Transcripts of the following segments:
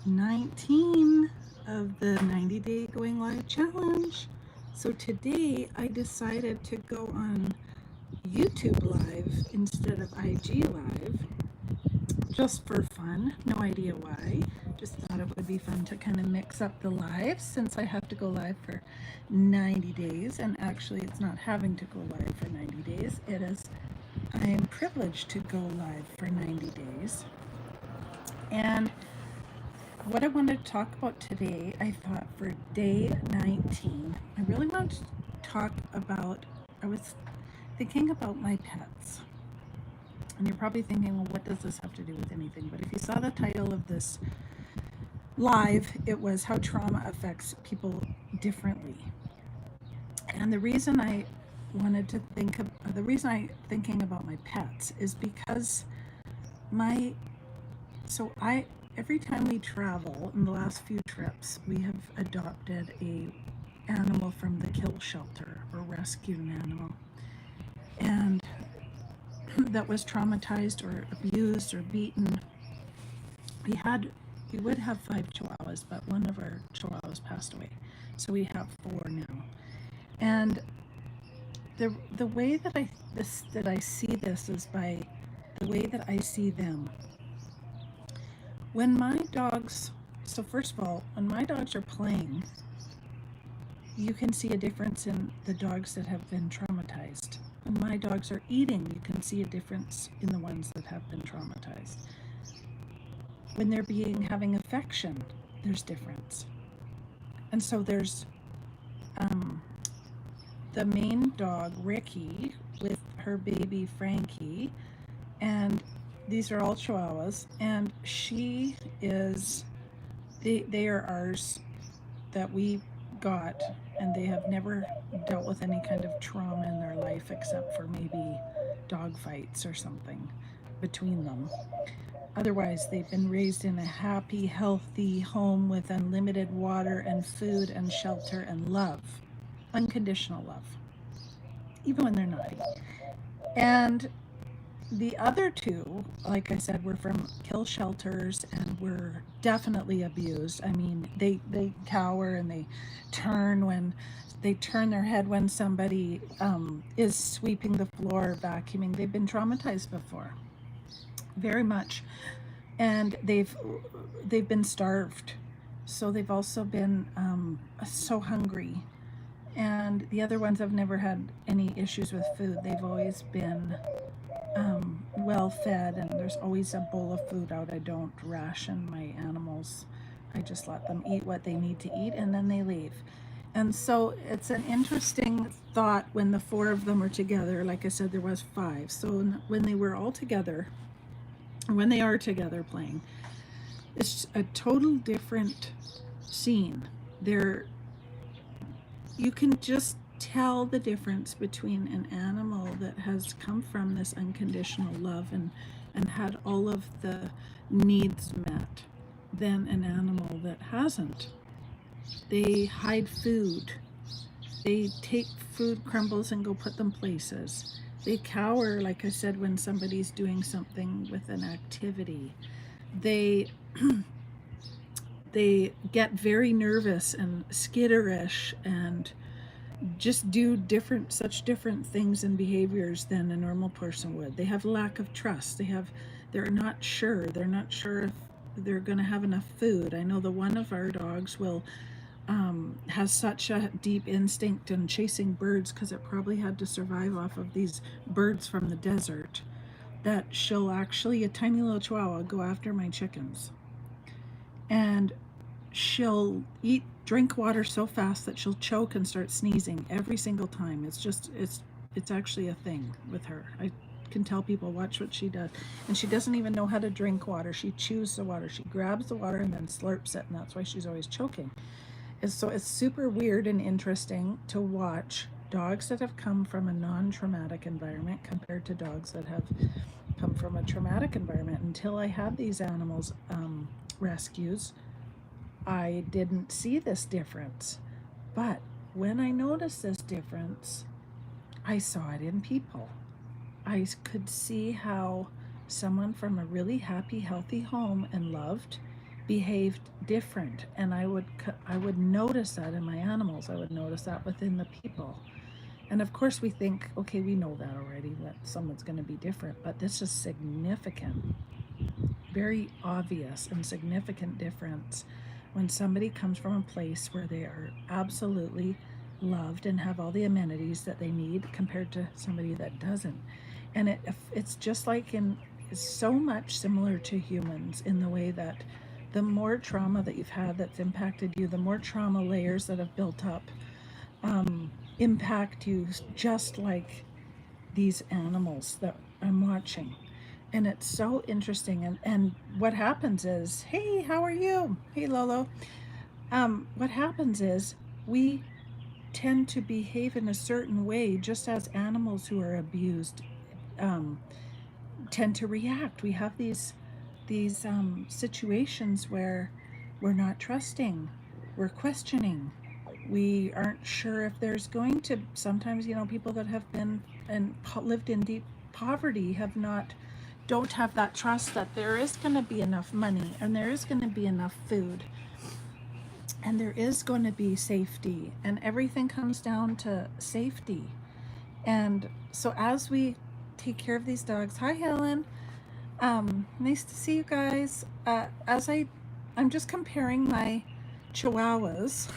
19 of the 90-day going live challenge. So today I decided to go on YouTube live instead of IG live, just for fun. No idea why. Just thought it would be fun to kind of mix up the lives since I have to go live for 90 days. And actually, it's not having to go live for 90 days. It is, I am privileged to go live for 90 days. And what I wanted to talk about today, I thought for day 19, I really wanted to talk about, I was thinking about my pets. And you're probably thinking, well, what does this have to do with anything? But if you saw the title of this live, it was how trauma affects people differently. And the reason I wanted to think of, the reason I thinking about my pets is because my, so I, every time we travel, in the last few trips, we have adopted a animal from the kill shelter or rescued an animal. And that was traumatized or abused or beaten. We would have 5 chihuahuas, but one of our chihuahuas passed away. So we have 4 now. And the way that I see this is by the way that I see them. When my dogs, so first of all, when my dogs are playing, you can see a difference in the dogs that have been traumatized. When my dogs are eating, you can see a difference in the ones that have been traumatized. When they're having affection, there's difference. And so there's the main dog, Ricky, with her baby, Frankie, and these are all chihuahuas, and she is, they are ours that we got, and they have never dealt with any kind of trauma in their life except for maybe dog fights or something between them. Otherwise, they've been raised in a happy, healthy home with unlimited water and food and shelter and love, unconditional love, even when they're naughty. And the other 2, like I said, were from kill shelters and were definitely abused. I mean, they cower and they turn their head when somebody is sweeping the floor, vacuuming. They've been traumatized before, very much, and they've been starved. So they've also been so hungry. And the other ones have never had any issues with food. They've always been well fed, and there's always a bowl of food out. I don't ration my animals. I just let them eat what they need to eat and then they leave. And so it's an interesting thought when the 4 of them are together. Like I said, there was 5. So when they were all together, when they are together playing, it's a total different scene. You can just tell the difference between an animal that has come from this unconditional love and had all of the needs met than an animal that hasn't. They hide food. They take food crumbles and go put them places. They cower, like I said, when somebody's doing something with an activity. They they get very nervous and skitterish and just do such different things and behaviors than a normal person would. They have lack of trust. They're not sure. They're not sure if they're going to have enough food. I know the one of our dogs has such a deep instinct in chasing birds because it probably had to survive off of these birds from the desert, that she'll actually, a tiny little chihuahua, go after my chickens. And she'll drink water so fast that she'll choke and start sneezing every single time. It's actually a thing with her. I can tell people, watch what she does. And she doesn't even know how to drink water. She chews the water. She grabs the water and then slurps it, and that's why she's always choking. And so it's super weird and interesting to watch dogs that have come from a non-traumatic environment compared to dogs that have come from a traumatic environment. Until I had these animals rescues, I didn't see this difference. But when I noticed this difference, I saw it in people. I could see how someone from a really happy, healthy home and loved behaved different, and I would notice that in my animals. I would notice that within the people. And of course we think, okay, we know that already, that someone's going to be different, but this is significant, very obvious and significant difference when somebody comes from a place where they are absolutely loved and have all the amenities that they need compared to somebody that doesn't. And it's just like it's so much similar to humans in the way that the more trauma that you've had that's impacted you, the more trauma layers that have built up impact you, just like these animals that I'm watching. And it's so interesting. And what happens is, hey, how are you? Hey, Lolo. What happens is we tend to behave in a certain way, just as animals who are abused um, tend to react. We have these situations where we're not trusting, we're questioning, we aren't sure if there's going to. Sometimes, people that have been and lived in deep poverty don't have that trust that there is going to be enough money and there is going to be enough food and there is going to be safety, and everything comes down to safety. And so as we take care of these dogs, hi Helen, nice to see you guys. I'm just comparing my chihuahuas,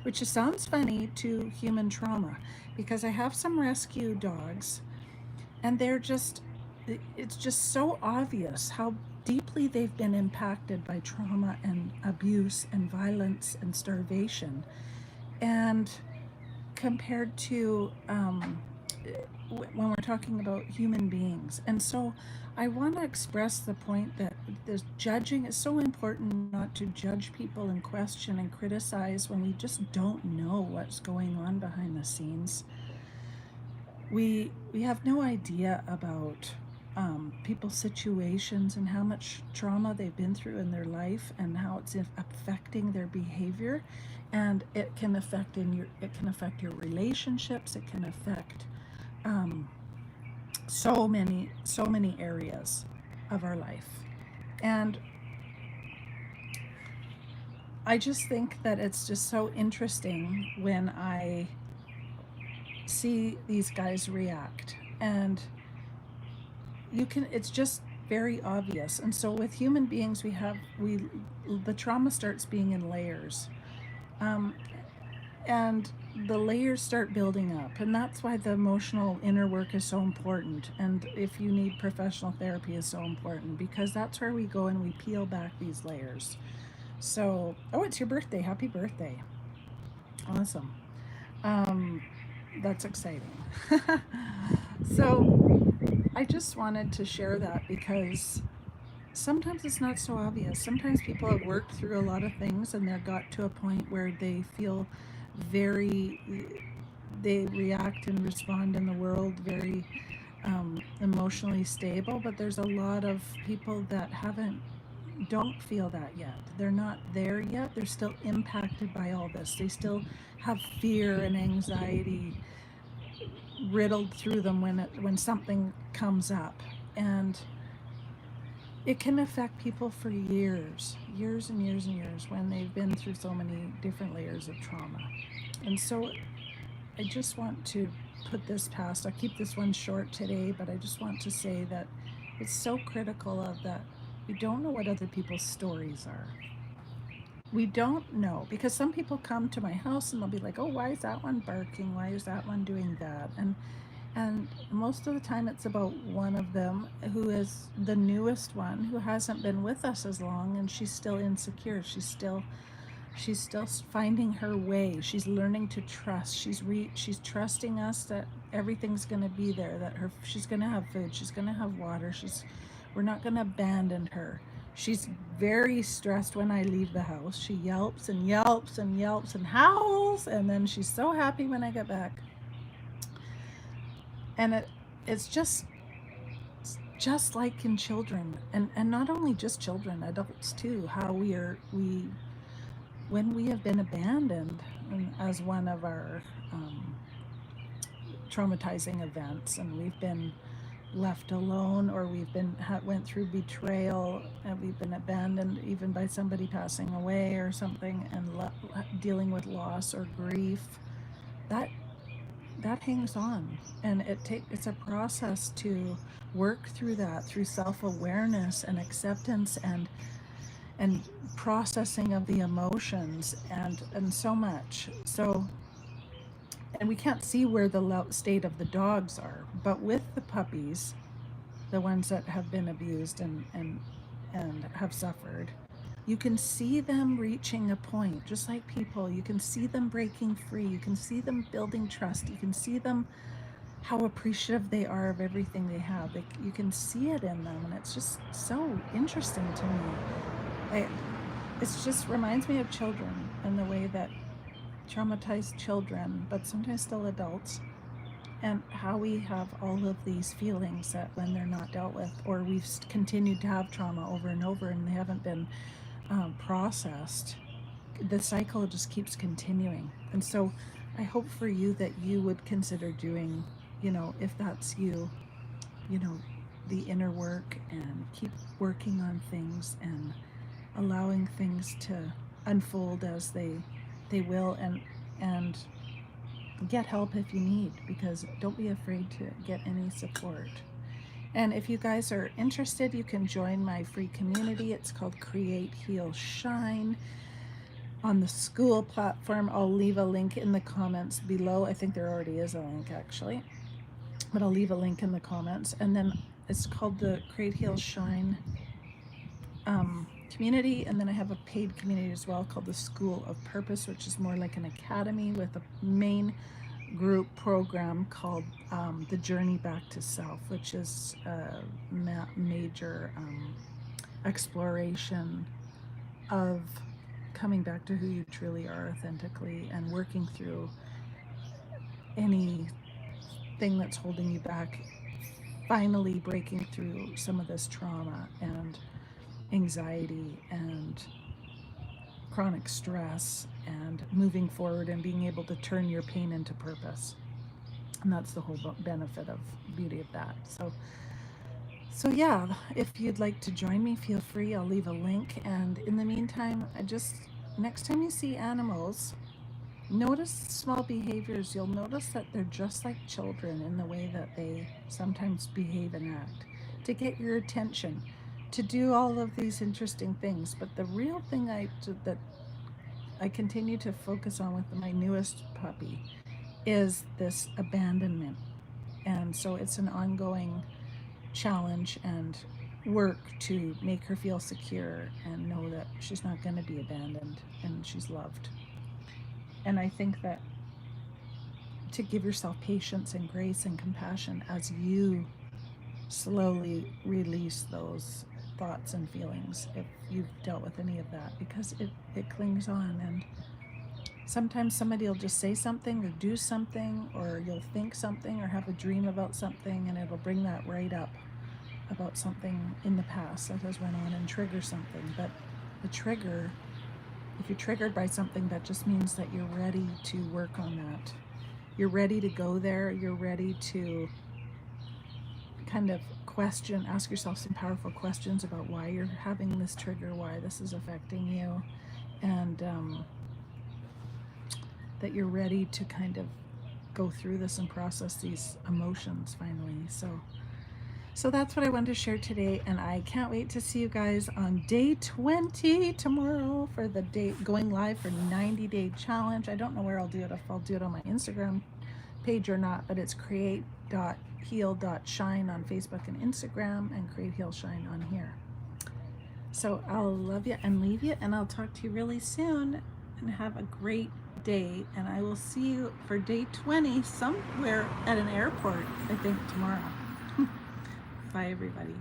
which sounds funny, to human trauma, because I have some rescue dogs, and it's just so obvious how deeply they've been impacted by trauma and abuse and violence and starvation, and compared to when we're talking about human beings. And so I want to express the point that this judging is so important, not to judge people and question and criticize when we just don't know what's going on behind the scenes. We have no idea about people's situations and how much trauma they've been through in their life and how it's affecting their behavior, and it can affect your relationships. It can affect so many areas of our life. And I just think that it's just so interesting when I see these guys react, and it's just very obvious. And so with human beings, the trauma starts being in layers, and the layers start building up, and that's why the emotional inner work is so important. And if you need professional therapy, is so important, because that's where we go and we peel back these layers. So, oh, it's your birthday. Happy birthday. Awesome. That's exciting. So I just wanted to share that because sometimes it's not so obvious. Sometimes people have worked through a lot of things and they've got to a point where they feel they react and respond in the world very emotionally stable. But there's a lot of people that don't feel that yet. They're not there yet. They're still impacted by all this. They still have fear and anxiety riddled through them when something comes up, and it can affect people for years and years when they've been through so many different layers of trauma. And so I just want to put this past. I'll keep this one short today, but I just want to say that it's so critical of that. We don't know what other people's stories are. We don't know, because some people come to my house and they'll be like, oh, why is that one barking? Why is that one doing that? And most of the time it's about one of them who is the newest one, who hasn't been with us as long, and she's still insecure. She's still finding her way. She's learning to trust. She's trusting us that everything's going to be there, that she's going to have food, she's going to have water, we're not going to abandon her. She's very stressed when I leave the house. She yelps and yelps and yelps and howls, and then she's so happy when I get back. And it's just like in children, and not only just children, adults too, how when we have been abandoned as one of our traumatizing events, and we've been left alone, or we've been went through betrayal, and we've been abandoned even by somebody passing away or something, and dealing with loss or grief, that hangs on, and it's a process to work through that, through self-awareness and acceptance and processing of the emotions, and so much. So, and we can't see where the state of the dogs are, but with the puppies, the ones that have been abused and have suffered, you can see them reaching a point, just like people. You can see them breaking free. You can see them building trust. You can see them, how appreciative they are of everything they have. You can see it in them, and it's just so interesting to me. It just reminds me of children, and the way that traumatized children, but sometimes still adults, and how we have all of these feelings that when they're not dealt with, or we've continued to have trauma over and over and they haven't been processed, the cycle just keeps continuing. And so I hope for you that you would consider doing, if that's you, the inner work, and keep working on things and allowing things to unfold as they will, and get help if you need, because don't be afraid to get any support. And if you guys are interested, you can join my free community. It's called Create, Heal, Shine on the school platform. I'll leave a link in the comments below. I think there already is a link, actually, but I'll leave a link in the comments. And then it's called the Create, Heal, Shine community. And then I have a paid community as well called the School of Purpose, which is more like an academy with a main group program called The Journey Back to Self, which is a major exploration of coming back to who you truly are authentically, and working through anything that's holding you back, finally breaking through some of this trauma and anxiety and chronic stress, and moving forward and being able to turn your pain into purpose. And that's the whole benefit of beauty of that. So yeah, if you'd like to join me, feel free. I'll leave a link. And in the meantime, next time you see animals, notice small behaviors. You'll notice that they're just like children in the way that they sometimes behave and act, to get your attention, to do all of these interesting things. But the real thing that I continue to focus on with my newest puppy is this abandonment. And so it's an ongoing challenge and work to make her feel secure and know that she's not going to be abandoned and she's loved. And I think that to give yourself patience and grace and compassion as you slowly release those thoughts and feelings, if you've dealt with any of that, because it clings on. And sometimes somebody will just say something or do something, or you'll think something or have a dream about something, and it'll bring that right up about something in the past that has went on and trigger something. But the trigger, if you're triggered by something, that just means that you're ready to work on that. You're ready to go there. You're ready to kind of ask yourself some powerful questions about why you're having this trigger, why this is affecting you, and that you're ready to kind of go through this and process these emotions finally. So that's what I wanted to share today, and I can't wait to see you guys on day 20 tomorrow for the going live for 90-day challenge. I don't know where I'll do it, if I'll do it on my Instagram page or not, but it's create.heal.shine on Facebook and Instagram, and Create, Heal, Shine on here. So I'll love you and leave you, and I'll talk to you really soon, and have a great day. And I will see you for day 20 somewhere at an airport, I think, tomorrow. Bye, everybody.